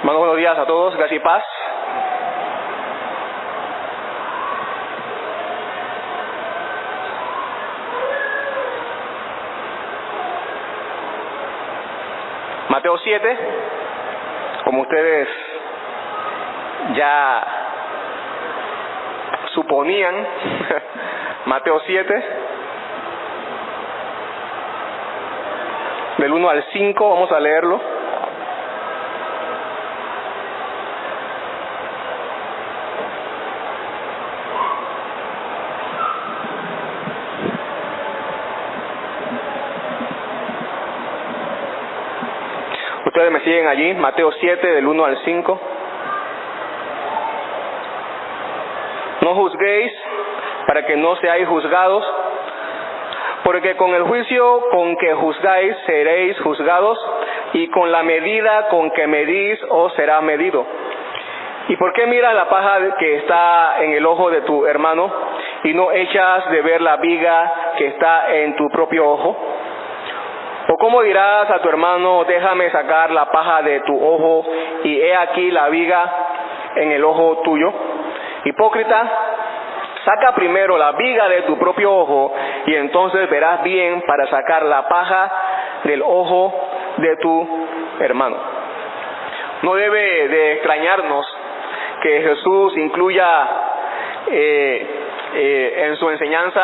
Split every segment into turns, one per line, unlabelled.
Hermanos, buenos días a todos, gracias y paz. Mateo 7, como ustedes ya suponían, Mateo 7, del 1 al 5, vamos a leerlo. Ustedes me siguen allí, Mateo 7, del 1 al 5. No juzguéis para que no seáis juzgados, porque con el juicio con que juzgáis seréis juzgados, y con la medida con que medís os será medido. ¿Y por qué miras la paja que está en el ojo de tu hermano, y no echas de ver la viga que está en tu propio ojo? ¿O cómo dirás a tu hermano, déjame sacar la paja de tu ojo, y he aquí la viga en el ojo tuyo? Hipócrita, saca primero la viga de tu propio ojo, y entonces verás bien para sacar la paja del ojo de tu hermano. No debe de extrañarnos que Jesús incluya en su enseñanza,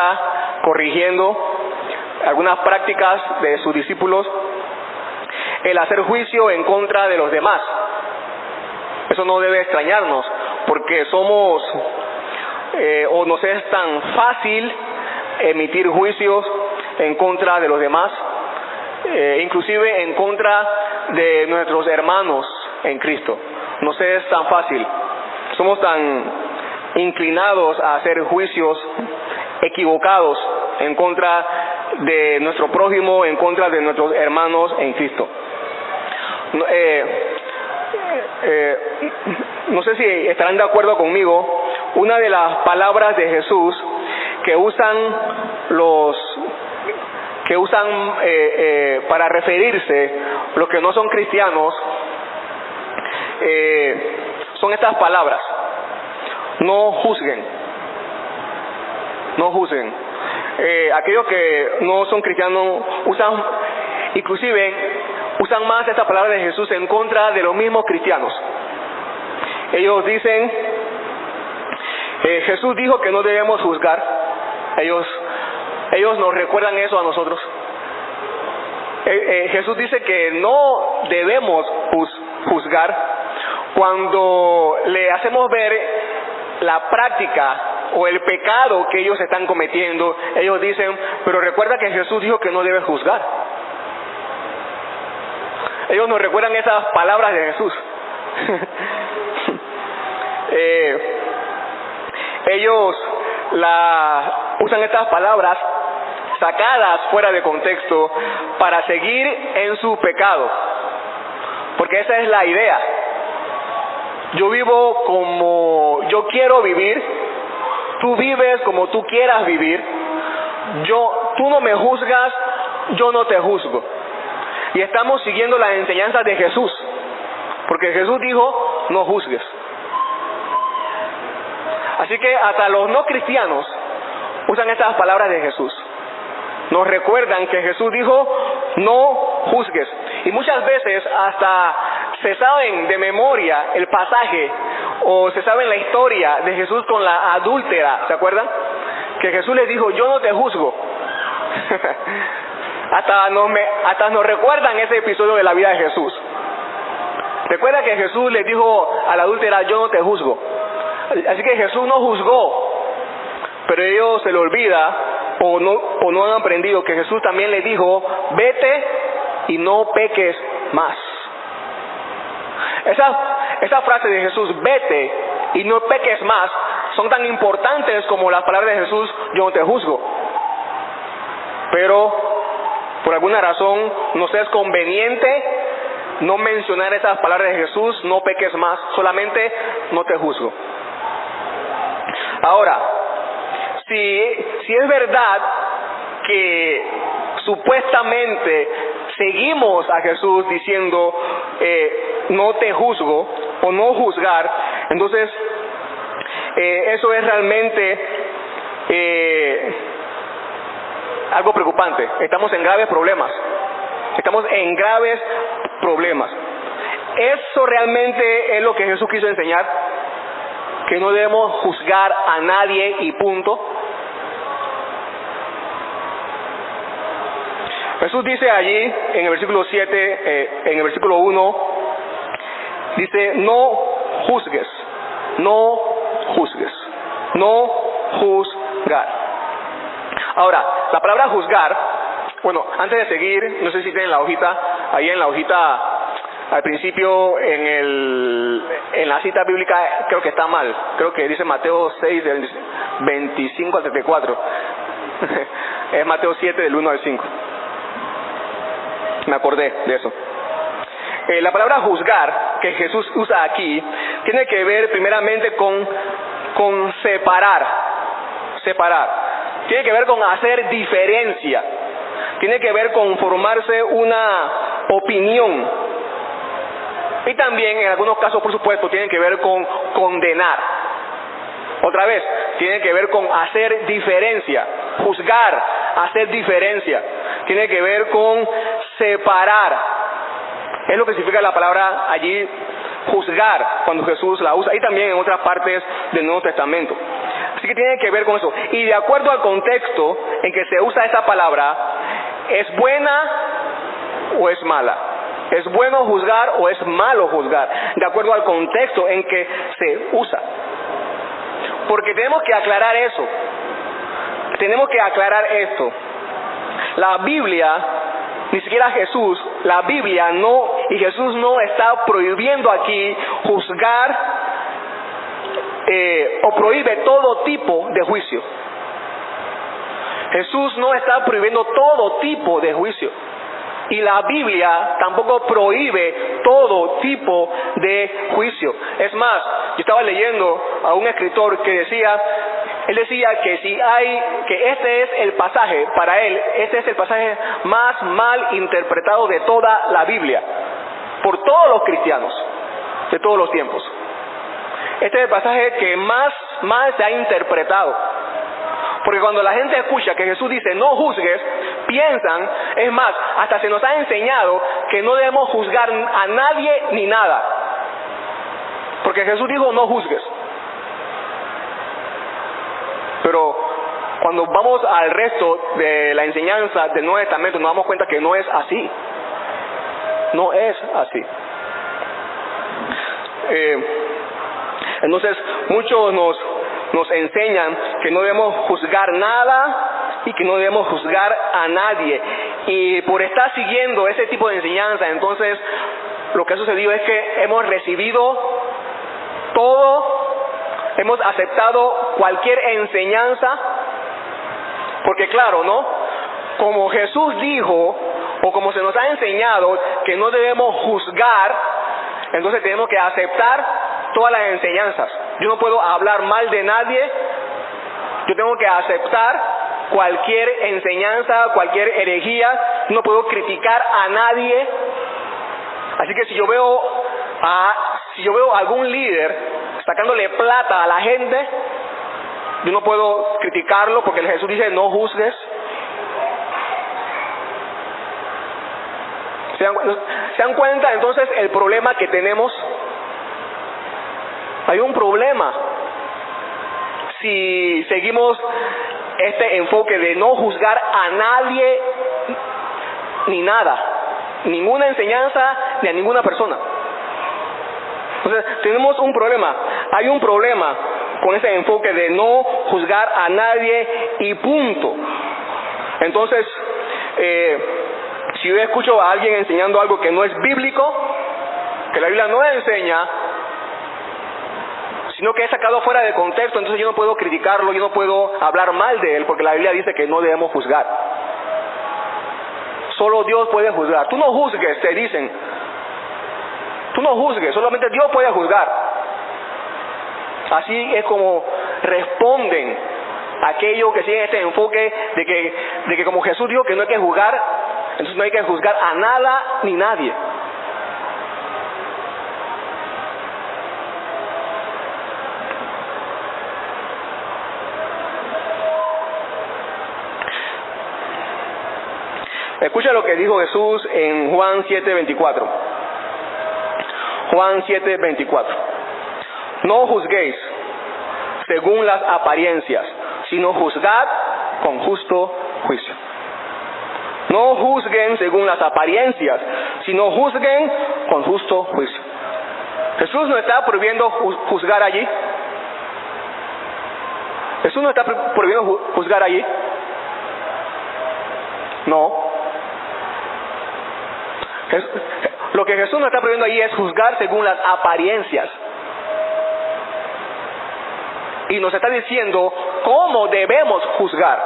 corrigiendo algunas prácticas de sus discípulos, el hacer juicio en contra de los demás. Eso no debe extrañarnos, porque somos o nos es tan fácil emitir juicios en contra de los demás, inclusive en contra de nuestros hermanos en Cristo. Nos es tan fácil, somos tan inclinados a hacer juicios equivocados en contra de nuestro prójimo, en contra de nuestros hermanos en Cristo. No sé si estarán de acuerdo conmigo, una de las palabras de Jesús que usan para referirse los que no son cristianos, son estas palabras: no juzguen, no juzguen. Aquellos que no son cristianos usan más esta palabra de Jesús en contra de los mismos cristianos. Ellos dicen, Jesús dijo que no debemos juzgar. Ellos nos recuerdan eso a nosotros. Jesús dice que no debemos juzgar. Cuando le hacemos ver la práctica o el pecado que ellos están cometiendo, ellos dicen, pero recuerda que Jesús dijo que no debes juzgar. Ellos nos recuerdan esas palabras de Jesús. Ellos usan estas palabras sacadas fuera de contexto para seguir en su pecado, porque esa es la idea. Yo vivo como yo quiero vivir, tú vives como tú quieras vivir, tú no me juzgas, yo no te juzgo. Y estamos siguiendo las enseñanzas de Jesús, porque Jesús dijo, no juzgues. Así que hasta los no cristianos usan estas palabras de Jesús. Nos recuerdan que Jesús dijo, no juzgues. Y muchas veces hasta se saben de memoria el pasaje, o se saben la historia de Jesús con la adúltera, ¿se acuerdan? Que Jesús les dijo, yo no te juzgo. hasta nos recuerdan ese episodio de la vida de Jesús. Recuerda que Jesús les dijo a la adúltera, yo no te juzgo. Así que Jesús no juzgó, pero ellos se le olvida o no han aprendido que Jesús también les dijo, vete y no peques más. Esa frase de Jesús, vete y no peques más, son tan importantes como las palabras de Jesús, yo no te juzgo. Pero por alguna razón nos es conveniente no mencionar esas palabras de Jesús, no peques más, solamente no te juzgo. Ahora, si es verdad que supuestamente seguimos a Jesús diciendo no te juzgo o no juzgar, entonces eso es realmente algo preocupante. Estamos en graves problemas. ¿Eso realmente es lo que Jesús quiso enseñar? ¿Que no debemos juzgar a nadie y punto? Jesús dice allí en el versículo 7, en el versículo 1, dice, no juzgues, no juzgar. Ahora, la palabra juzgar, bueno, antes de seguir, no sé si tienen la hojita, ahí en la hojita, al principio, en la cita bíblica, creo que está mal, creo que dice Mateo 6, del 25 al 34, es Mateo 7, del 1 al 5. Me acordé de eso. La palabra juzgar que Jesús usa aquí tiene que ver primeramente con separar. Tiene que ver con hacer diferencia. Tiene que ver con formarse una opinión. Y también en algunos casos, por supuesto, tiene que ver con condenar. Otra vez, tiene que ver con hacer diferencia. Juzgar, hacer diferencia. Tiene que ver con separar. Es lo que significa la palabra allí, juzgar, cuando Jesús la usa, y también en otras partes del Nuevo Testamento. Así que tiene que ver con eso. Y de acuerdo al contexto en que se usa esa palabra, ¿es buena o es mala? ¿Es bueno juzgar o es malo juzgar? De acuerdo al contexto en que se usa. Porque tenemos que aclarar eso. Tenemos que aclarar esto. La Biblia, ni siquiera Jesús, la Biblia no, y Jesús no está prohibiendo aquí juzgar o prohíbe todo tipo de juicio. Jesús no está prohibiendo todo tipo de juicio. Y la Biblia tampoco prohíbe todo tipo de juicio. Es más, yo estaba leyendo a un escritor que decía, él decía que que este es el pasaje, para él, este es el pasaje más mal interpretado de toda la Biblia, por todos los cristianos, de todos los tiempos. Este es el pasaje que más mal se ha interpretado. Porque cuando la gente escucha que Jesús dice no juzgues, piensan, es más, hasta se nos ha enseñado que no debemos juzgar a nadie ni nada. Porque Jesús dijo no juzgues. Pero cuando vamos al resto de la enseñanza del Nuevo Testamento nos damos cuenta que no es así. No es así. Entonces muchos nos enseñan que no debemos juzgar nada y que no debemos juzgar a nadie. Y por estar siguiendo ese tipo de enseñanza, entonces lo que ha sucedido es que hemos recibido todo, hemos aceptado cualquier enseñanza, porque claro, ¿no? Como Jesús dijo, o como se nos ha enseñado que no debemos juzgar, entonces tenemos que aceptar todas las enseñanzas. Yo no puedo hablar mal de nadie, yo tengo que aceptar cualquier enseñanza, cualquier herejía, no puedo criticar a nadie. Así que si yo veo a algún líder sacándole plata a la gente, yo no puedo criticarlo porque Jesús dice no juzgues. ¿Se dan cuenta entonces el problema que tenemos? Hay un problema si seguimos este enfoque de no juzgar a nadie ni nada, ninguna enseñanza ni a ninguna persona. Entonces tenemos un problema, hay un problema con ese enfoque de no juzgar a nadie y punto. Entonces, si yo escucho a alguien enseñando algo que no es bíblico, que la Biblia no enseña, sino que es sacado fuera de contexto, entonces yo no puedo criticarlo, yo no puedo hablar mal de él, porque la Biblia dice que no debemos juzgar. Solo Dios puede juzgar. Tú no juzgues, te dicen. Tú no juzgues, solamente Dios puede juzgar. Así es como responden aquellos que siguen este enfoque de que como Jesús dijo que no hay que juzgar, entonces no hay que juzgar a nada ni nadie. Escucha lo que dijo Jesús en Juan 7:24. Juan 7:24. No juzguéis según las apariencias, sino juzgad con justo juicio. No juzguen según las apariencias, sino juzguen con justo juicio. Jesús no está prohibiendo juzgar allí. Jesús no está prohibiendo juzgar allí. No. Lo que Jesús no está prohibiendo allí es juzgar según las apariencias. Y nos está diciendo cómo debemos juzgar.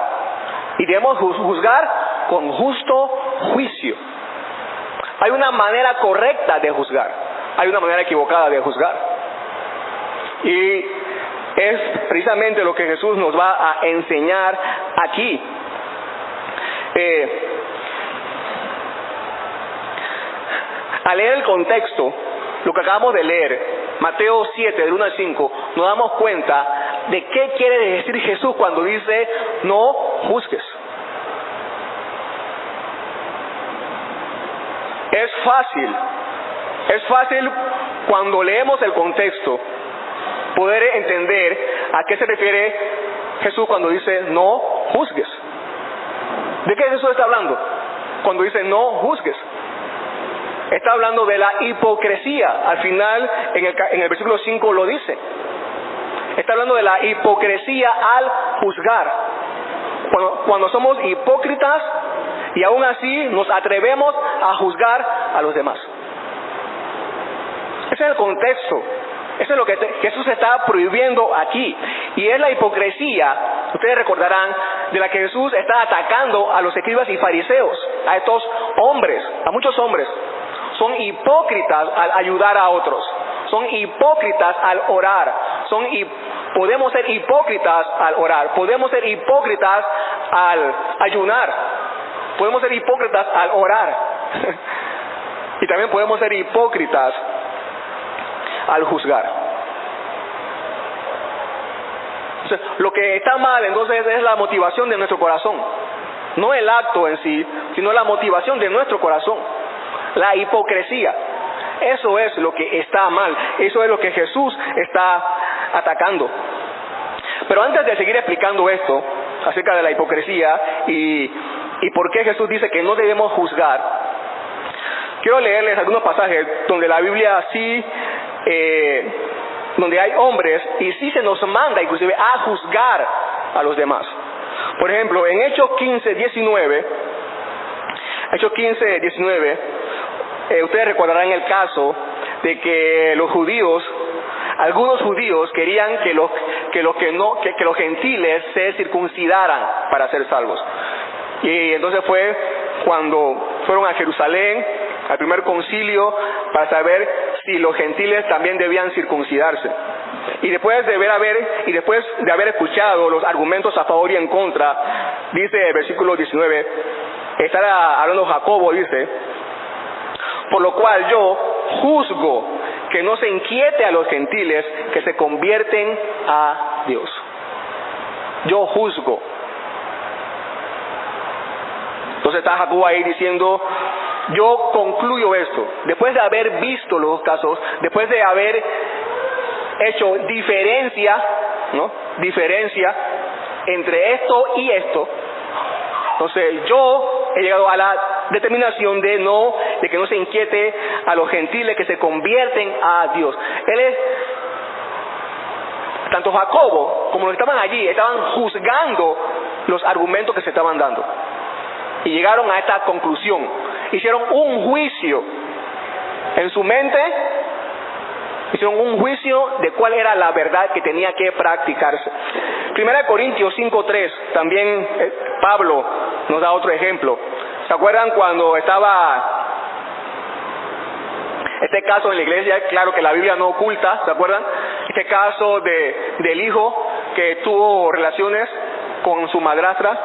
Y debemos juzgar con justo juicio. Hay una manera correcta de juzgar. Hay una manera equivocada de juzgar. Y es precisamente lo que Jesús nos va a enseñar aquí. Al leer el contexto, lo que acabamos de leer, Mateo 7, del 1 al 5, nos damos cuenta de qué quiere decir Jesús cuando dice no juzgues. Es fácil cuando leemos el contexto poder entender a qué se refiere Jesús cuando dice no juzgues. ¿De qué Jesús está hablando cuando dice no juzgues? Está hablando de la hipocresía. Al final, en el versículo 5 lo dice. Está hablando de la hipocresía al juzgar. Cuando somos hipócritas y aún así nos atrevemos a juzgar a los demás. Ese es el contexto. Eso es lo que Jesús está prohibiendo aquí. Y es la hipocresía, ustedes recordarán, de la que Jesús está atacando a los escribas y fariseos, a estos hombres, a muchos hombres. Son hipócritas al ayudar a otros. Son hipócritas al orar. Podemos ser hipócritas al orar. Podemos ser hipócritas al ayunar. Podemos ser hipócritas al orar. Y también podemos ser hipócritas al juzgar. Entonces, lo que está mal entonces es la motivación de nuestro corazón. No el acto en sí, sino la motivación de nuestro corazón. La hipocresía. Eso es lo que está mal. Eso es lo que Jesús está atacando. Pero antes de seguir explicando esto acerca de la hipocresía y por qué Jesús dice que no debemos juzgar, quiero leerles algunos pasajes donde la Biblia sí, donde hay hombres y sí se nos manda inclusive a juzgar a los demás. Por ejemplo, en Hechos 15:19, ustedes recordarán el caso de que los judíos, algunos judíos querían que los gentiles se circuncidaran para ser salvos. Y entonces fue cuando fueron a Jerusalén, al primer concilio, para saber si los gentiles también debían circuncidarse. Y después de haber escuchado los argumentos a favor y en contra, dice el versículo 19, está hablando Jacobo, dice: por lo cual yo juzgo que no se inquiete a los gentiles que se convierten a Dios. Yo juzgo. Entonces está Jacobo ahí diciendo: yo concluyo esto, después de haber visto los dos casos, después de haber hecho diferencia entre esto y esto, entonces yo he llegado a la determinación de que no se inquiete a los gentiles que se convierten a Dios. Tanto Jacobo como los que estaban allí estaban juzgando los argumentos que se estaban dando y llegaron a esta conclusión. Hicieron un juicio en su mente, hicieron un juicio de cuál era la verdad que tenía que practicarse. 1 Corintios 5:3, también Pablo nos da otro ejemplo. ¿Se acuerdan cuando estaba este caso en la iglesia? Claro que la Biblia no oculta, ¿se acuerdan? Este caso del hijo que tuvo relaciones con su madrastra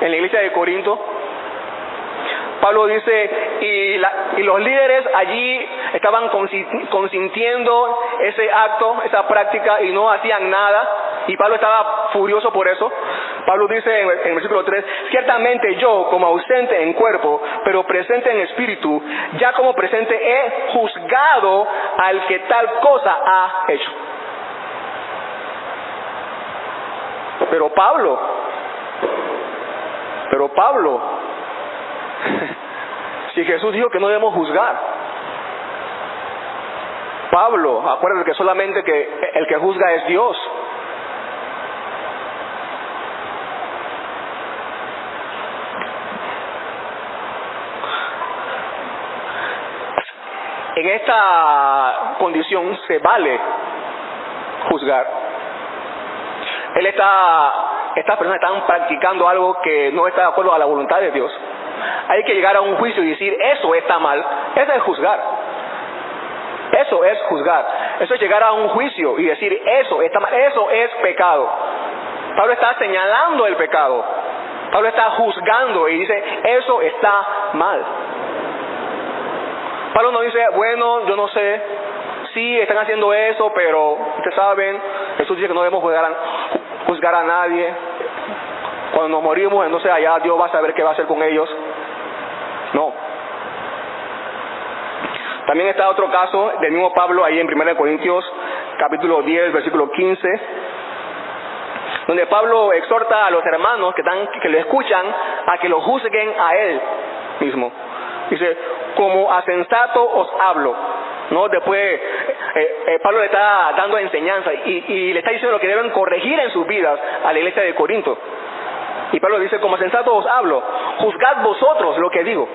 en la iglesia de Corinto. Pablo dice, y los líderes allí estaban consintiendo ese acto, esa práctica, y no hacían nada, y Pablo estaba furioso por eso. Pablo dice en el versículo 3, ciertamente yo, como ausente en cuerpo, pero presente en espíritu, ya como presente he juzgado al que tal cosa ha hecho. Pero Pablo, si Jesús dijo que no debemos juzgar, Pablo, acuérdate que solamente que el que juzga es Dios. En esta condición se vale juzgar. Estas personas están practicando algo que no está de acuerdo a la voluntad de Dios. Hay que llegar a un juicio y decir, eso está mal. Eso es juzgar. Eso es juzgar. Eso es llegar a un juicio y decir, eso está mal. Eso es pecado. Pablo está señalando el pecado. Pablo está juzgando y dice, eso está mal. Pablo no dice, bueno, yo no sé, sí, están haciendo eso, pero ustedes saben, Jesús dice que no debemos juzgar a nadie. Cuando nos morimos, entonces allá Dios va a saber qué va a hacer con ellos. No. También está otro caso del mismo Pablo ahí en 1 Corintios capítulo 10, versículo 15, donde Pablo exhorta a los hermanos que lo escuchan a que lo juzguen a él mismo. Dice, como a sensato os hablo, ¿no? Después Pablo le está dando enseñanza y le está diciendo lo que deben corregir en sus vidas a la iglesia de Corinto. Y Pablo dice, como a sensato os hablo, juzgad vosotros lo que digo.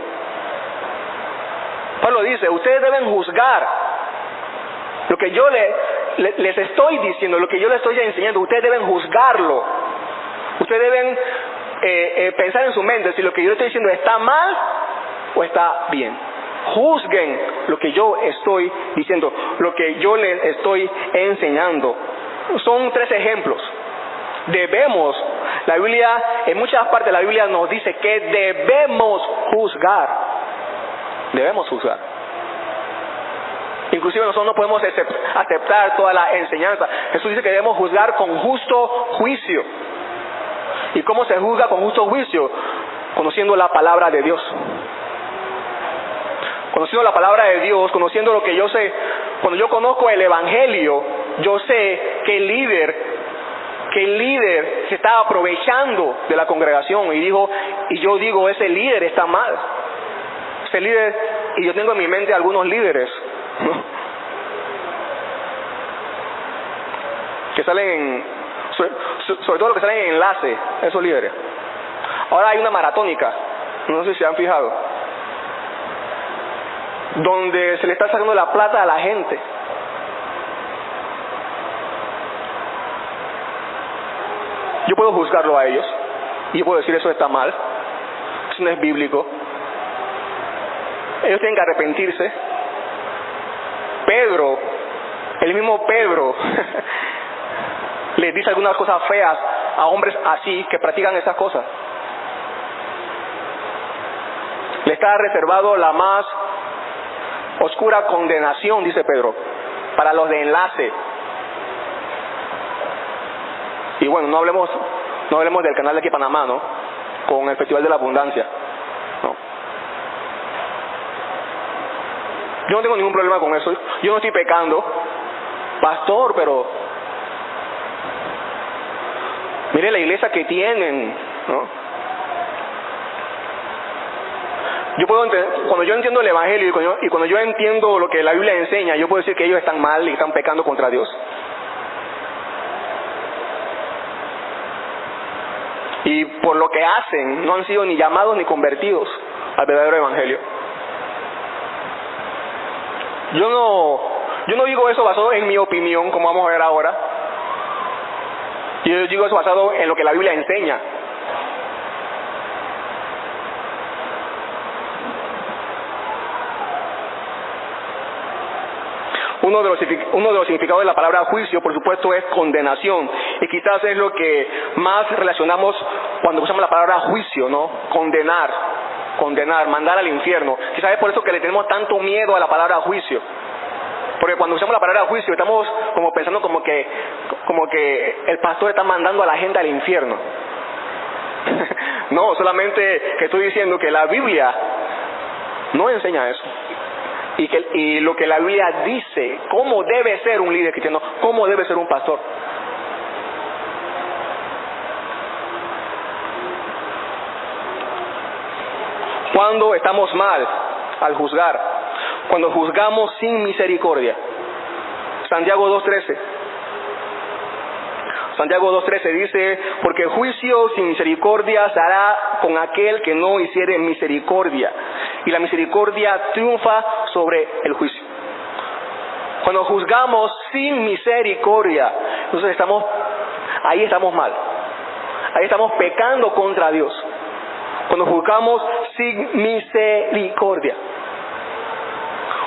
Pablo dice, ustedes deben juzgar lo que yo les estoy diciendo, lo que yo les estoy enseñando, ustedes deben juzgarlo. Ustedes deben pensar en su mente si lo que yo estoy diciendo está mal o está bien. Juzguen lo que yo estoy diciendo, lo que yo les estoy enseñando. Son 3 ejemplos. Debemos, la Biblia, en muchas partes de la Biblia nos dice que debemos juzgar. Debemos juzgar. Inclusive nosotros no podemos aceptar toda la enseñanza. Jesús dice que debemos juzgar con justo juicio. ¿Y cómo se juzga con justo juicio? Conociendo la palabra de Dios. Conociendo la palabra de Dios, conociendo lo que yo sé. Cuando yo conozco el Evangelio, yo sé que el líder se está aprovechando de la congregación y yo digo, ese líder está mal. Ese líder, y yo tengo en mi mente algunos líderes, ¿no? Que salen sobre todo los que salen en enlace, esos líderes. Ahora hay una maratónica, no sé si se han fijado, donde se le está sacando la plata a la gente. Yo puedo juzgarlo a ellos y yo puedo decir eso está mal, eso no es bíblico. Ellos tienen que arrepentirse. Pedro, el mismo Pedro les dice algunas cosas feas a hombres así que practican esas cosas. Le está reservado la más oscura condenación, dice Pedro, para los de enlace. Y bueno, no hablemos del canal de aquí Panamá, ¿no? Con el Festival de la Abundancia, ¿no? Yo no tengo ningún problema con eso. Yo no estoy pecando, pastor, pero mire la iglesia que tienen, ¿no? Cuando yo entiendo el Evangelio y cuando yo entiendo lo que la Biblia enseña, yo puedo decir que ellos están mal y están pecando contra Dios. Y por lo que hacen, no han sido ni llamados ni convertidos al verdadero Evangelio. Yo no digo eso basado en mi opinión, como vamos a ver ahora. Yo digo eso basado en lo que la Biblia enseña. Uno de los significados de la palabra juicio, por supuesto, es condenación. Y quizás es lo que más relacionamos cuando usamos la palabra juicio, ¿no? Condenar, mandar al infierno. Quizás es por eso que le tenemos tanto miedo a la palabra juicio. Porque cuando usamos la palabra juicio estamos como pensando como que el pastor está mandando a la gente al infierno. No, solamente que estoy diciendo que la Biblia no enseña eso. Y lo que la Biblia dice, cómo debe ser un líder cristiano, cómo debe ser un pastor. Cuando estamos mal al juzgar, cuando juzgamos sin misericordia. Santiago 2:13. Santiago 2:13 dice, porque juicio sin misericordia se hará con aquel que no hiciere misericordia, y la misericordia triunfa sobre el juicio. Cuando juzgamos sin misericordia, entonces ahí estamos mal, ahí estamos pecando contra Dios. Cuando juzgamos sin misericordia.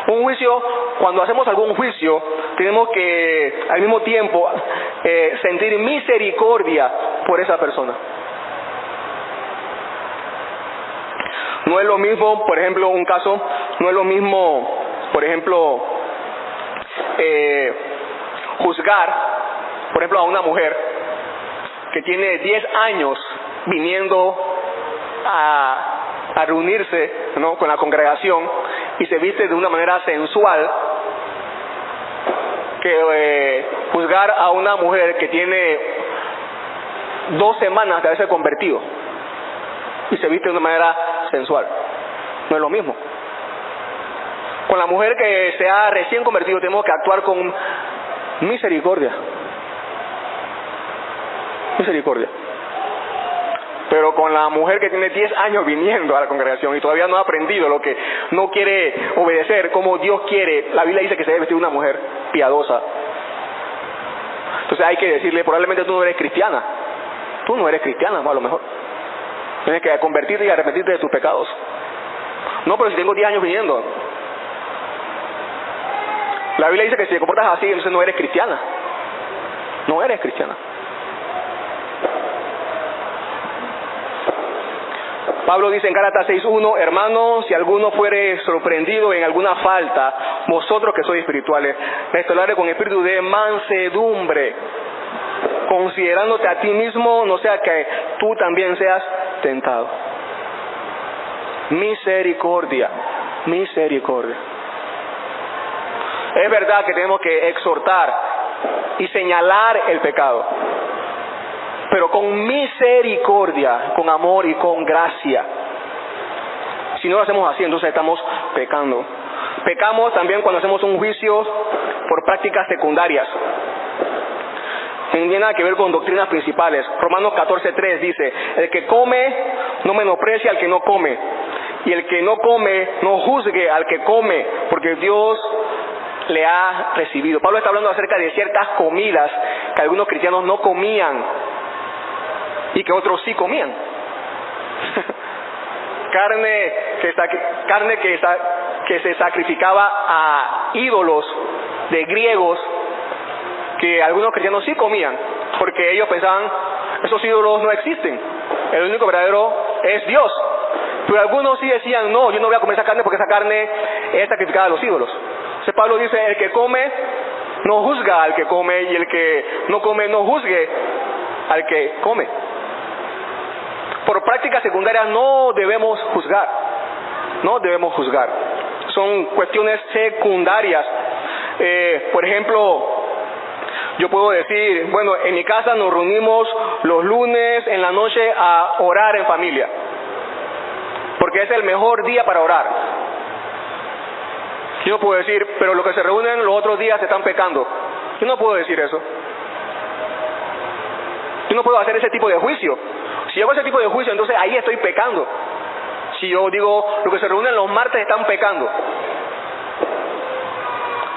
Un juicio, cuando hacemos algún juicio, tenemos que al mismo tiempo sentir misericordia por esa persona. No es lo mismo, por ejemplo, un caso, no es lo mismo, por ejemplo, juzgar, por ejemplo, a una mujer que tiene 10 años viniendo a reunirse, ¿no?, con la congregación y se viste de una manera sensual, que juzgar a una mujer que tiene 2 semanas de haberse convertido y se viste de una manera sensual. No es lo mismo. Con la mujer que se ha recién convertido tenemos que actuar con misericordia. Misericordia. Pero con la mujer que tiene 10 años viniendo a la congregación y todavía no ha aprendido lo que no quiere obedecer como Dios quiere, la Biblia dice que se debe vestir una mujer piadosa. Entonces hay que decirle, probablemente tú no eres cristiana. Tú no eres cristiana, a lo mejor. Tienes que convertirte y arrepentirte de tus pecados. No, pero si tengo 10 años viniendo. La Biblia dice que si te comportas así, entonces no eres cristiana. No eres cristiana. Pablo dice en Gálatas 6:1, hermanos, si alguno fuere sorprendido en alguna falta, vosotros que sois espirituales, restaurarle con espíritu de mansedumbre, considerándote a ti mismo, no sea que tú también seas tentado. Misericordia, misericordia. Es verdad que tenemos que exhortar y señalar el pecado, pero con misericordia, con amor y con gracia. Si no lo hacemos así, entonces estamos pecando. Pecamos también cuando hacemos un juicio por prácticas secundarias. No tiene nada que ver con doctrinas principales. Romanos 14:3 dice, el que come no menosprecia al que no come, y el que no come no juzgue al que come, porque Dios le ha recibido. Pablo está hablando acerca de ciertas comidas que algunos cristianos no comían y que otros sí comían. carne que se sacrificaba a ídolos de griegos, que algunos cristianos sí comían, porque ellos pensaban, esos ídolos no existen, el único verdadero es Dios. Pero algunos sí decían, no, yo no voy a comer esa carne porque esa carne es sacrificada a los ídolos. Entonces Pablo dice, el que come no juzga al que come, y el que no come no juzgue al que come. Por prácticas secundarias no debemos juzgar, no debemos juzgar. Son cuestiones secundarias. Por ejemplo, yo puedo decir, bueno, en mi casa nos reunimos los lunes en la noche a orar en familia, porque es el mejor día para orar. Yo no puedo decir, pero los que se reúnen los otros días están pecando. Yo no puedo decir eso. Yo no puedo hacer ese tipo de juicio. Si hago ese tipo de juicio, entonces ahí estoy pecando. Si yo digo, los que se reúnen los martes están pecando.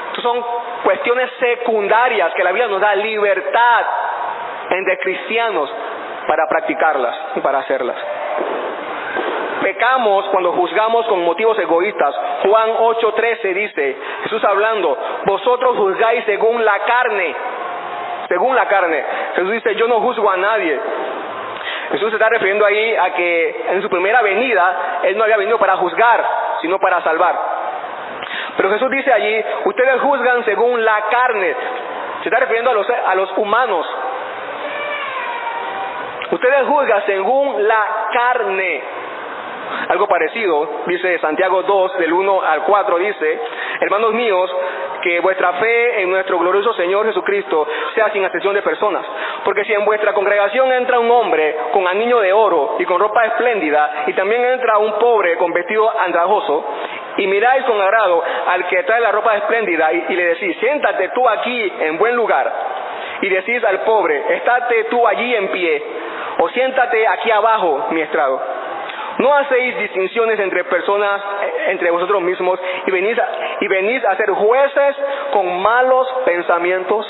Estas son cuestiones secundarias que la Biblia nos da libertad entre cristianos para practicarlas y para hacerlas. Pecamos cuando juzgamos con motivos egoístas. Juan 8:13 dice, Jesús hablando, vosotros juzgáis según la carne. Según la carne. Jesús dice, yo no juzgo a nadie. Jesús se está refiriendo ahí a que en su primera venida, Él no había venido para juzgar, sino para salvar. Pero Jesús dice allí, ustedes juzgan según la carne. Se está refiriendo a los humanos. Ustedes juzgan según la carne. Algo parecido, dice Santiago 2, del 1 al 4, dice: hermanos míos, que vuestra fe en nuestro glorioso Señor Jesucristo sea sin acepción de personas. Porque si en vuestra congregación entra un hombre con anillo de oro y con ropa espléndida, y también entra un pobre con vestido andrajoso, y miráis con agrado al que trae la ropa espléndida y le decís: siéntate tú aquí en buen lugar, y decís al pobre: estate tú allí en pie, o siéntate aquí abajo, mi estrado. ¿No hacéis distinciones entre personas, entre vosotros mismos, y venís a ser jueces con malos pensamientos?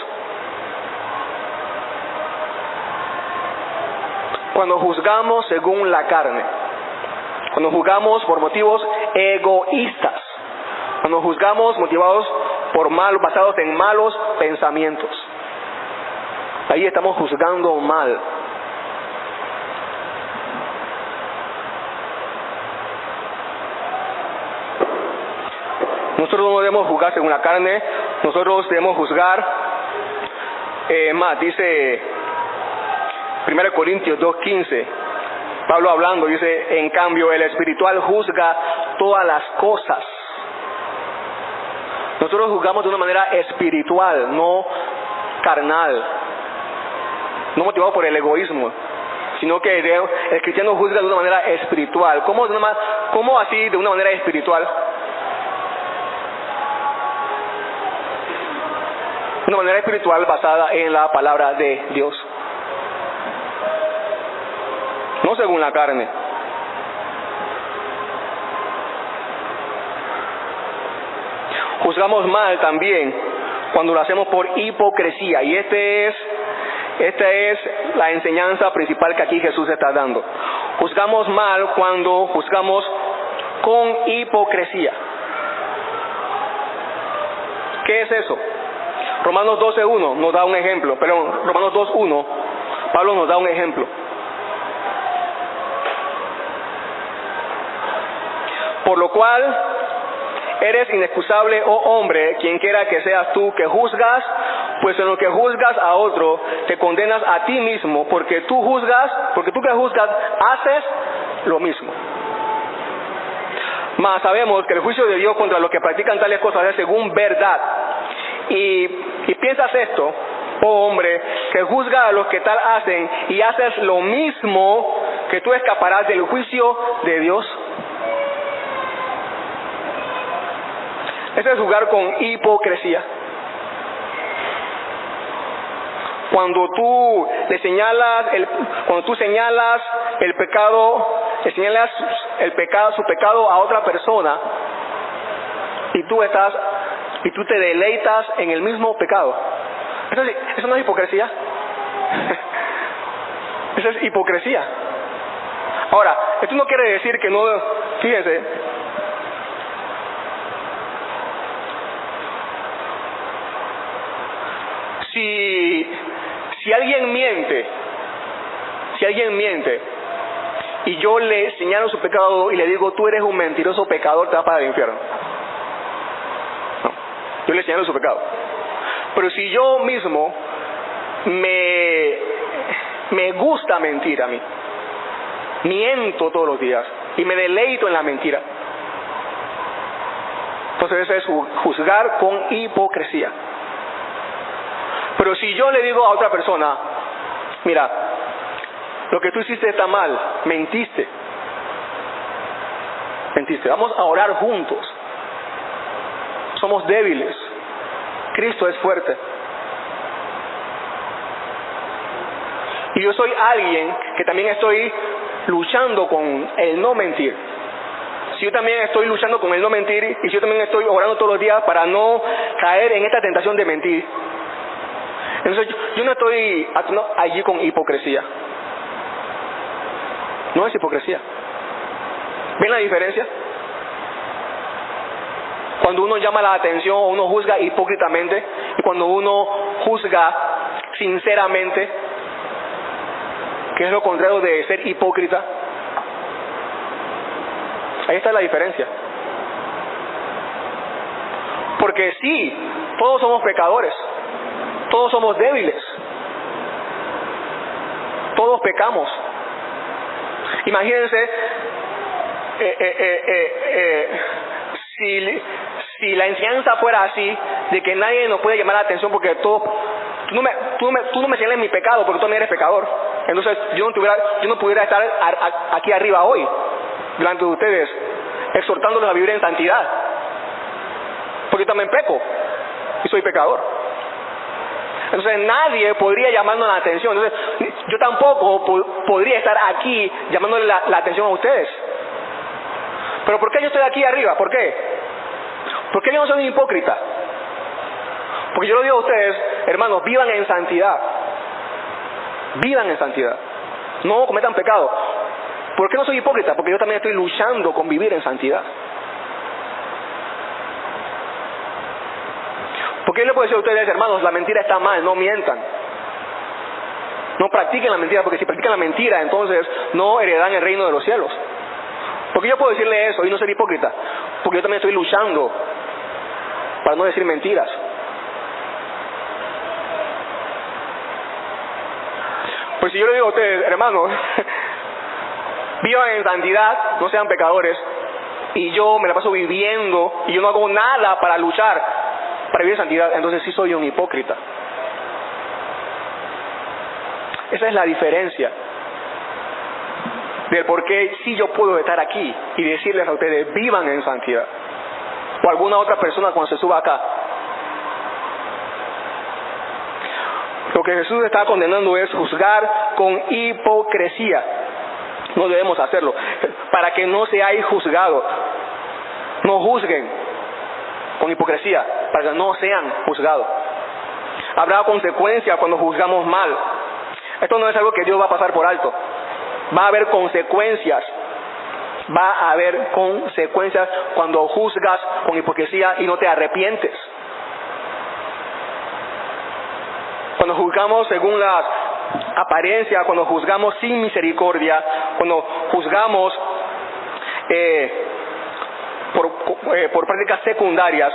Cuando juzgamos según la carne, cuando juzgamos por motivos egoístas, cuando juzgamos motivados basados en malos pensamientos, ahí estamos juzgando mal. Nosotros no debemos juzgar según la carne, nosotros debemos juzgar, dice 1 Corintios 2:15, Pablo hablando, dice: en cambio el espiritual juzga todas las cosas. Nosotros juzgamos de una manera espiritual, no carnal, no motivado por el egoísmo, sino que el cristiano juzga de una manera espiritual. ¿Cómo así de una manera espiritual? Una manera espiritual basada en la palabra de Dios, no según la carne. Juzgamos mal también cuando lo hacemos por hipocresía, y esta es la enseñanza principal que aquí Jesús está dando. Juzgamos mal cuando juzgamos con hipocresía. ¿Qué es eso? Romanos 12:1 nos da un ejemplo, Romanos 2:1, Pablo nos da un ejemplo. Por lo cual, eres inexcusable, oh hombre, quien quiera que seas tú que juzgas, pues en lo que juzgas a otro, te condenas a ti mismo, porque tú que juzgas, haces lo mismo. Mas sabemos que el juicio de Dios contra los que practican tales cosas es según verdad. Y piensas esto, oh hombre, que juzga a los que tal hacen y haces lo mismo, que tú escaparás del juicio de Dios. Ese es juzgar con hipocresía. Cuando tú señalas el pecado, su pecado a otra persona, y tú te deleitas en el mismo pecado. ¿Eso no es hipocresía? Eso es hipocresía. Ahora, esto no quiere decir que no, fíjense, si alguien miente y yo le señalo su pecado y le digo: tú eres un mentiroso pecador, te vas para el infierno. No, yo le señalo su pecado. Pero si yo mismo me gusta mentir a mí, miento todos los días y me deleito en la mentira, entonces eso es juzgar con hipocresía. Pero si yo le digo a otra persona: mira, lo que tú hiciste está mal, mentiste, vamos a orar juntos, somos débiles, Cristo es fuerte. Y yo soy alguien que también estoy luchando con el no mentir. Si yo también estoy luchando con el no mentir, y si yo también estoy orando todos los días para no caer en esta tentación de mentir, entonces yo no estoy allí con hipocresía. No es hipocresía. ¿Ven la diferencia? Cuando uno llama la atención o uno juzga hipócritamente, y cuando uno juzga sinceramente, que es lo contrario de ser hipócrita. Ahí está la diferencia. Porque sí, todos somos pecadores, todos somos débiles, todos pecamos. Imagínense si la enseñanza fuera así, de que nadie nos puede llamar la atención porque tú no me señales mi pecado porque tú también eres pecador. Entonces yo no pudiera estar aquí arriba hoy delante de ustedes exhortándolos a vivir en santidad, porque yo también peco y soy pecador. Entonces nadie podría llamarnos la atención. Entonces yo tampoco podría estar aquí llamándole la atención a ustedes. Pero ¿por qué yo estoy aquí arriba? ¿Por qué? ¿Por qué yo no soy un hipócrita? Porque yo lo digo a ustedes, hermanos, vivan en santidad. Vivan en santidad. No cometan pecado. ¿Por qué no soy hipócrita? Porque yo también estoy luchando con vivir en santidad. Porque yo le puedo decir a ustedes, hermanos, la mentira está mal, no mientan. No practiquen la mentira, porque si practican la mentira, entonces no heredarán el reino de los cielos. Porque yo puedo decirle eso y no ser hipócrita, porque yo también estoy luchando para no decir mentiras. Pues si yo le digo a ustedes, hermanos, vivan en santidad, no sean pecadores, y yo me la paso viviendo y yo no hago nada para luchar para vivir en santidad, entonces sí soy un hipócrita. Esa es la diferencia del por qué sí yo puedo estar aquí y decirles a ustedes, vivan en santidad, o alguna otra persona cuando se suba acá. Lo que Jesús está condenando es juzgar con hipocresía. No debemos hacerlo, para que no seáis juzgados. No juzguen con hipocresía, para que no sean juzgados. Habrá consecuencias cuando juzgamos mal. Esto no es algo que Dios va a pasar por alto. Va a haber consecuencias. Va a haber consecuencias cuando juzgas con hipocresía y no te arrepientes. Cuando juzgamos según las apariencias, cuando juzgamos sin misericordia, cuando juzgamos por prácticas secundarias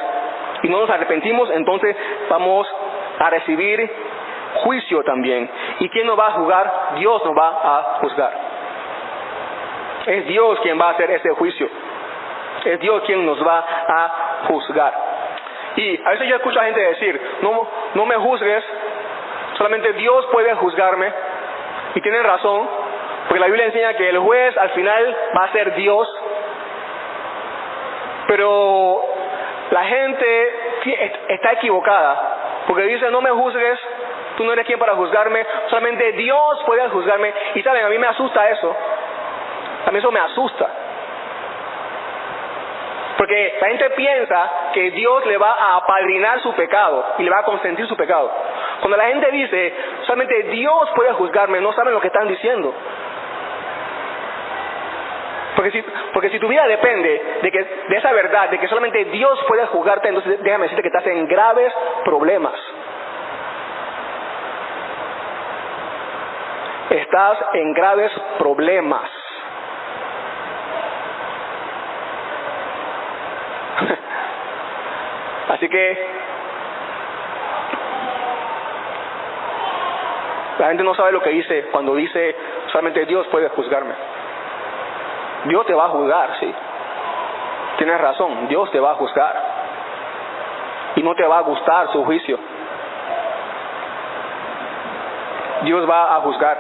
y no nos arrepentimos, entonces vamos a recibir juicio también. ¿Y quién nos va a juzgar? Dios nos va a juzgar. Es Dios quien va a hacer ese juicio. Es Dios quien nos va a juzgar. Y a veces yo escucho a gente decir, no me juzgues, solamente Dios puede juzgarme. Y tienen razón, porque la Biblia enseña que el juez al final va a ser Dios. Pero la gente está equivocada, porque dice, no me juzgues, tú no eres quien para juzgarme, solamente Dios puede juzgarme. Y saben, a mí me asusta eso. A mí eso me asusta. Porque la gente piensa que Dios le va a apadrinar su pecado y le va a consentir su pecado. Cuando la gente dice, solamente Dios puede juzgarme, no saben lo que están diciendo. Porque si tu vida depende de esa verdad, de que solamente Dios puede juzgarte, entonces déjame decirte que estás en graves problemas. Estás en graves problemas. Así que la gente no sabe lo que dice cuando dice solamente Dios puede juzgarme. Dios te va a juzgar, sí. Tienes razón, Dios te va a juzgar. Y no te va a gustar su juicio. Dios va a juzgar.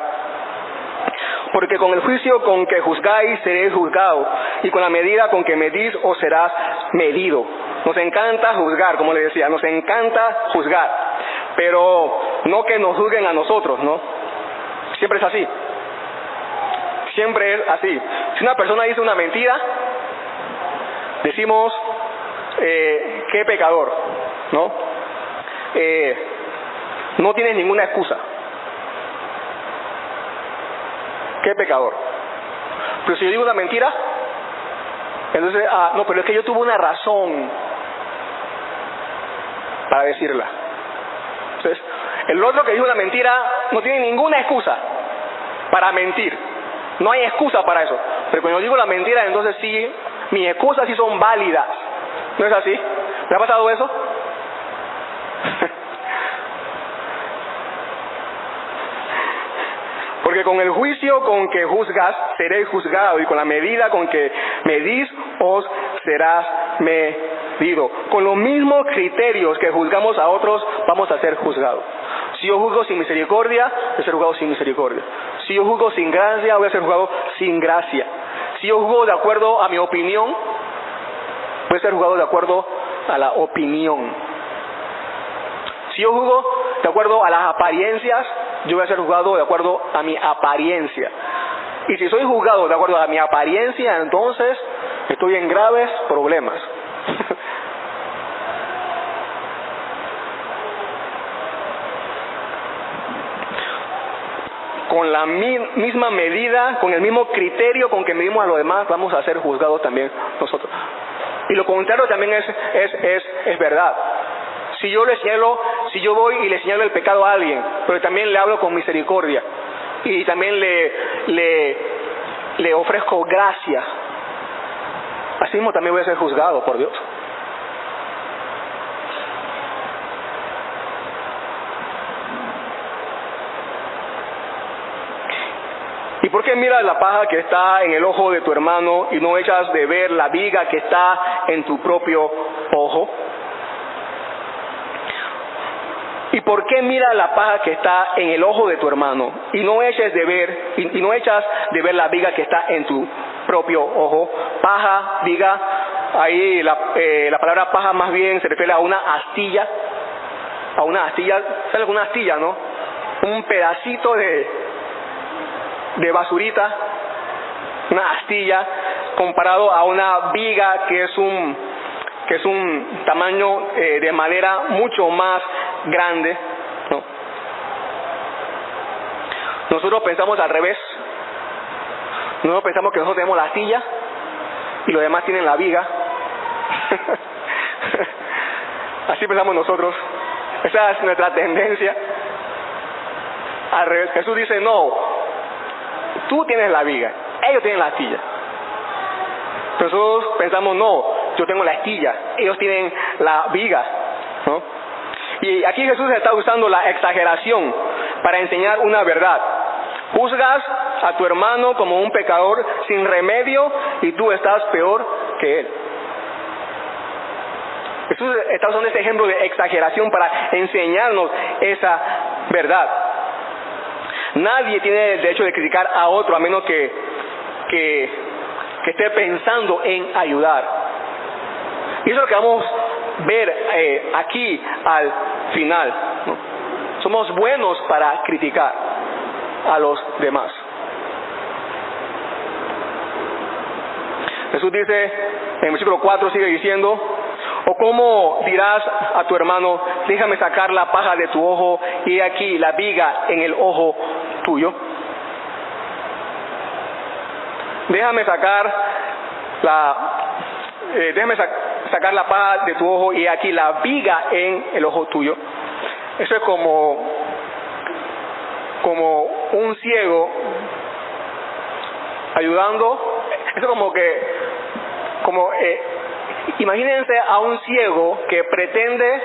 Porque con el juicio con que juzgáis seréis juzgados, y con la medida con que medís os serás medido. Nos encanta juzgar, como le decía, nos encanta juzgar, pero no que nos juzguen a nosotros, ¿no? Siempre es así. Siempre es así. Si una persona dice una mentira, decimos, qué pecador, ¿no? No tienes ninguna excusa. Qué pecador. Pero si yo digo una mentira, entonces, no, pero es que yo tuve una razón para decirla. Entonces, el otro que dijo una mentira no tiene ninguna excusa para mentir. No hay excusa para eso. Pero cuando yo digo la mentira, entonces sí, mis excusas sí son válidas. ¿No es así? ¿Le ha pasado eso? Por Porque con el juicio con que juzgas, seréis juzgado, y con la medida con que medís, os serás medido. Con los mismos criterios que juzgamos a otros, vamos a ser juzgados. Si yo juzgo sin misericordia, voy a ser juzgado sin misericordia. Si yo juzgo sin gracia, voy a ser juzgado sin gracia. Si yo juzgo de acuerdo a mi opinión, voy a ser juzgado de acuerdo a la opinión. Si yo juzgo de acuerdo a las apariencias, yo voy a ser juzgado de acuerdo a mi apariencia. Y si soy juzgado de acuerdo a mi apariencia, entonces estoy en graves problemas. Con la misma medida, con el mismo criterio con que medimos a los demás, vamos a ser juzgados también nosotros. Y lo contrario también es verdad. Si yo voy y le señalo el pecado a alguien, pero también le hablo con misericordia y también le ofrezco gracia, así mismo también voy a ser juzgado por Dios. ¿Y por qué miras la paja que está en el ojo de tu hermano y no echas de ver la viga que está en tu propio ojo? ¿Y por qué miras la paja que está en el ojo de tu hermano y no echas de ver la viga que está en tu propio ojo? Paja, viga, ahí la palabra paja más bien se refiere a una astilla. A una astilla, ¿sabes una astilla, no? Un pedacito de basurita, una astilla, comparado a una viga que es un tamaño de madera mucho más grande, ¿no? Nosotros pensamos al revés. Nosotros pensamos que nosotros tenemos la astilla y los demás tienen la viga. Así pensamos nosotros. Esa es nuestra tendencia. Al revés. Jesús dice, no, tú tienes la viga, ellos tienen la astilla. Nosotros pensamos, no, yo tengo la astilla, ellos tienen la viga, ¿no? Y aquí Jesús está usando la exageración para enseñar una verdad. Juzgas a tu hermano como un pecador sin remedio y tú estás peor que él. Jesús está usando este ejemplo de exageración para enseñarnos esa verdad. Nadie tiene el derecho de criticar a otro a menos que esté pensando en ayudar. Y eso es lo que vamos a ver aquí al final, ¿no? Somos buenos para criticar a los demás. Jesús dice, en el versículo 4 sigue diciendo, ¿o cómo dirás a tu hermano, déjame sacar la paja de tu ojo y he aquí la viga en el ojo tuyo? Déjame sacar la paja de tu ojo y aquí la viga en el ojo tuyo. Eso es como un ciego ayudando. Eso imagínense a un ciego que pretende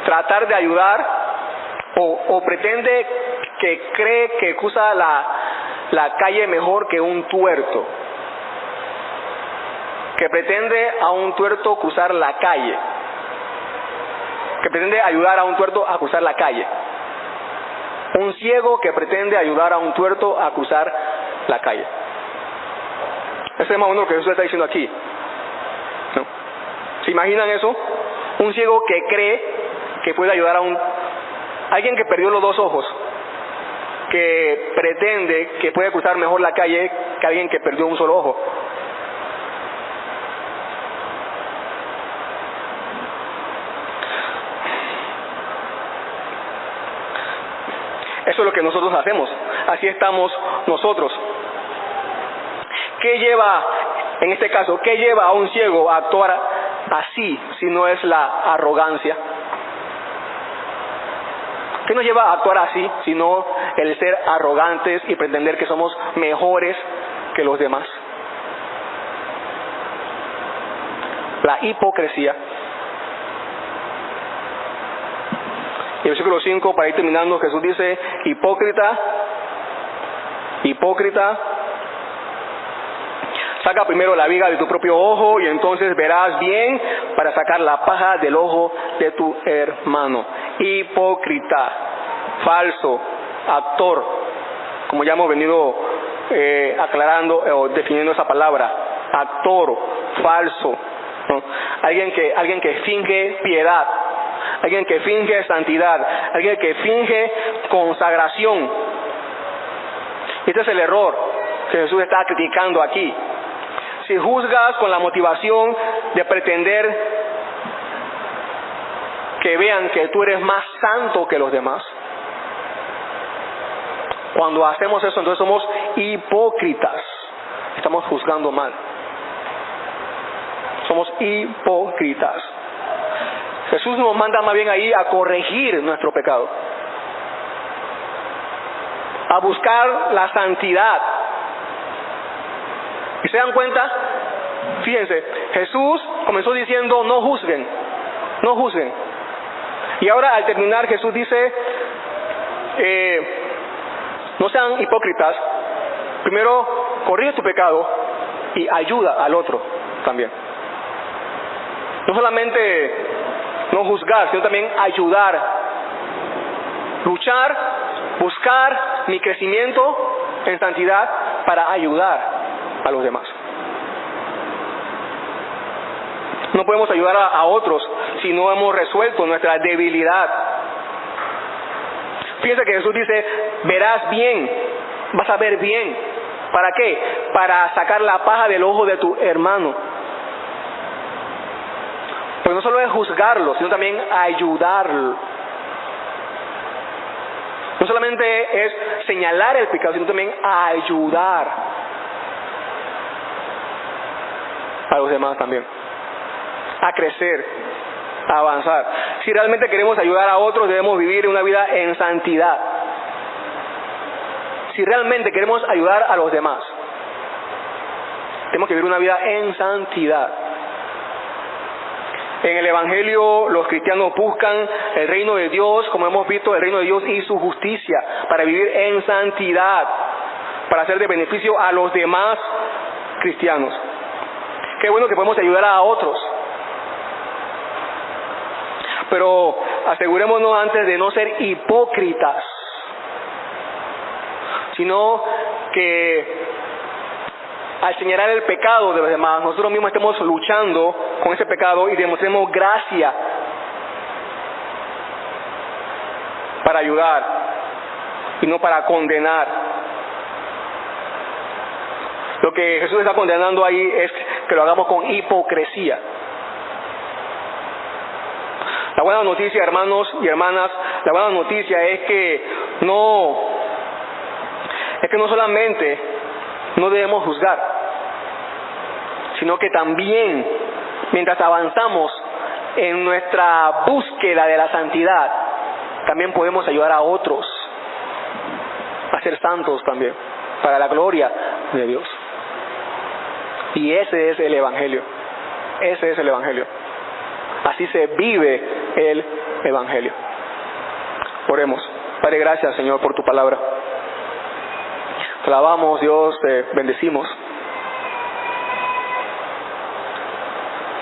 tratar de ayudar o pretende que cree que cruza la calle mejor que un tuerto, que pretende a un tuerto cruzar la calle, que pretende ayudar a un tuerto a cruzar la calle. Un ciego que pretende ayudar a un tuerto a cruzar la calle. Ese es más o menos lo que Jesús está diciendo aquí, ¿no? ¿Se imaginan eso? Un ciego que cree que puede ayudar a alguien que perdió los dos ojos, que pretende que puede cruzar mejor la calle que alguien que perdió un solo ojo. Eso es lo que nosotros hacemos. Así estamos nosotros. ¿Qué lleva, en este caso, qué lleva a un ciego a actuar así si no es la arrogancia? ¿Qué nos lleva a actuar así si no el ser arrogantes y pretender que somos mejores que los demás? La hipocresía. Y el versículo 5, para ir terminando, Jesús dice, hipócrita, Hipócrita, saca primero la viga de tu propio ojo y entonces verás bien para sacar la paja del ojo de tu hermano. Hipócrita, falso, actor, como ya hemos venido aclarando o definiendo esa palabra, actor, falso, ¿no? Alguien que finge piedad, alguien que finge santidad, alguien que finge consagración. Este es el error que Jesús está criticando aquí. Si juzgas con la motivación de pretender que vean que tú eres más santo que los demás, cuando hacemos eso, entonces somos hipócritas. Estamos juzgando mal. Somos hipócritas. Jesús nos manda más bien ahí a corregir nuestro pecado, a buscar la santidad. ¿Y se dan cuenta? Fíjense, Jesús comenzó diciendo no juzguen, no juzguen. Y ahora al terminar Jesús dice no sean hipócritas. Primero corrige tu pecado y ayuda al otro también. No solamente no juzgar, sino también ayudar, luchar, buscar mi crecimiento en santidad para ayudar a los demás. No podemos ayudar a otros si no hemos resuelto nuestra debilidad. Fíjense que Jesús dice, verás bien, vas a ver bien. ¿Para qué? Para sacar la paja del ojo de tu hermano. Pues no solo es juzgarlo, sino también ayudarlo. No solamente es señalar el pecado, sino también ayudar a los demás también, a crecer, a avanzar. Si realmente queremos ayudar a otros, debemos vivir una vida en santidad. Si realmente queremos ayudar a los demás, tenemos que vivir una vida en santidad. En el Evangelio los cristianos buscan el reino de Dios, como hemos visto, el reino de Dios y su justicia, para vivir en santidad, para ser de beneficio a los demás cristianos. Qué bueno que podemos ayudar a otros. Pero asegurémonos antes de no ser hipócritas, sino que al señalar el pecado de los demás, nosotros mismos estemos luchando con ese pecado y demostremos gracia para ayudar y no para condenar. Lo que Jesús está condenando ahí es que lo hagamos con hipocresía. La buena noticia, hermanos y hermanas, la buena noticia es que no solamente no debemos juzgar, sino que también, mientras avanzamos en nuestra búsqueda de la santidad, también podemos ayudar a otros a ser santos también, para la gloria de Dios. Y ese es el Evangelio. Ese es el Evangelio. Así se vive el Evangelio. Oremos. Padre, gracias, Señor, por tu palabra. Te alabamos, Dios, te bendecimos.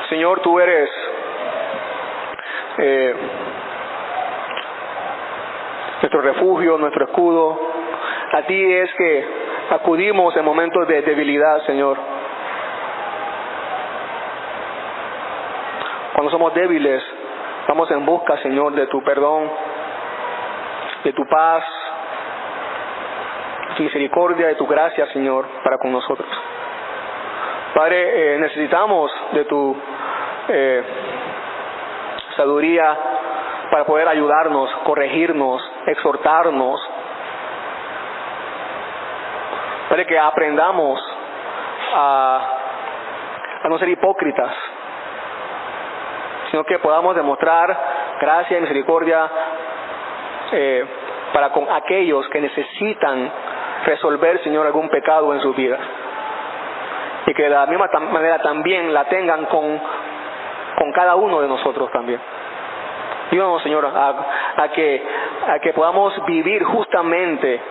Señor, tú eres nuestro refugio, nuestro escudo. A ti es que acudimos en momentos de debilidad, Señor. Cuando somos débiles, vamos en busca, Señor, de tu perdón, de tu paz, de tu misericordia, de tu gracia, Señor, para con nosotros. Padre, necesitamos de tu sabiduría para poder ayudarnos, corregirnos, exhortarnos. Padre, que aprendamos a no ser hipócritas, sino que podamos demostrar gracia y misericordia para con aquellos que necesitan resolver, Señor, algún pecado en sus vidas. Y que de la misma manera también la tengan con cada uno de nosotros también. Ayúdanos, Señor, a que podamos vivir justamente,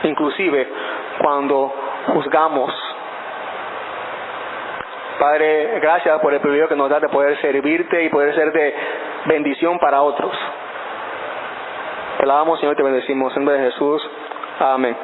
inclusive, cuando juzgamos. Padre, gracias por el privilegio que nos da de poder servirte y poder ser de bendición para otros. Te alabamos, Señor, te bendecimos. En nombre de Jesús. Amén.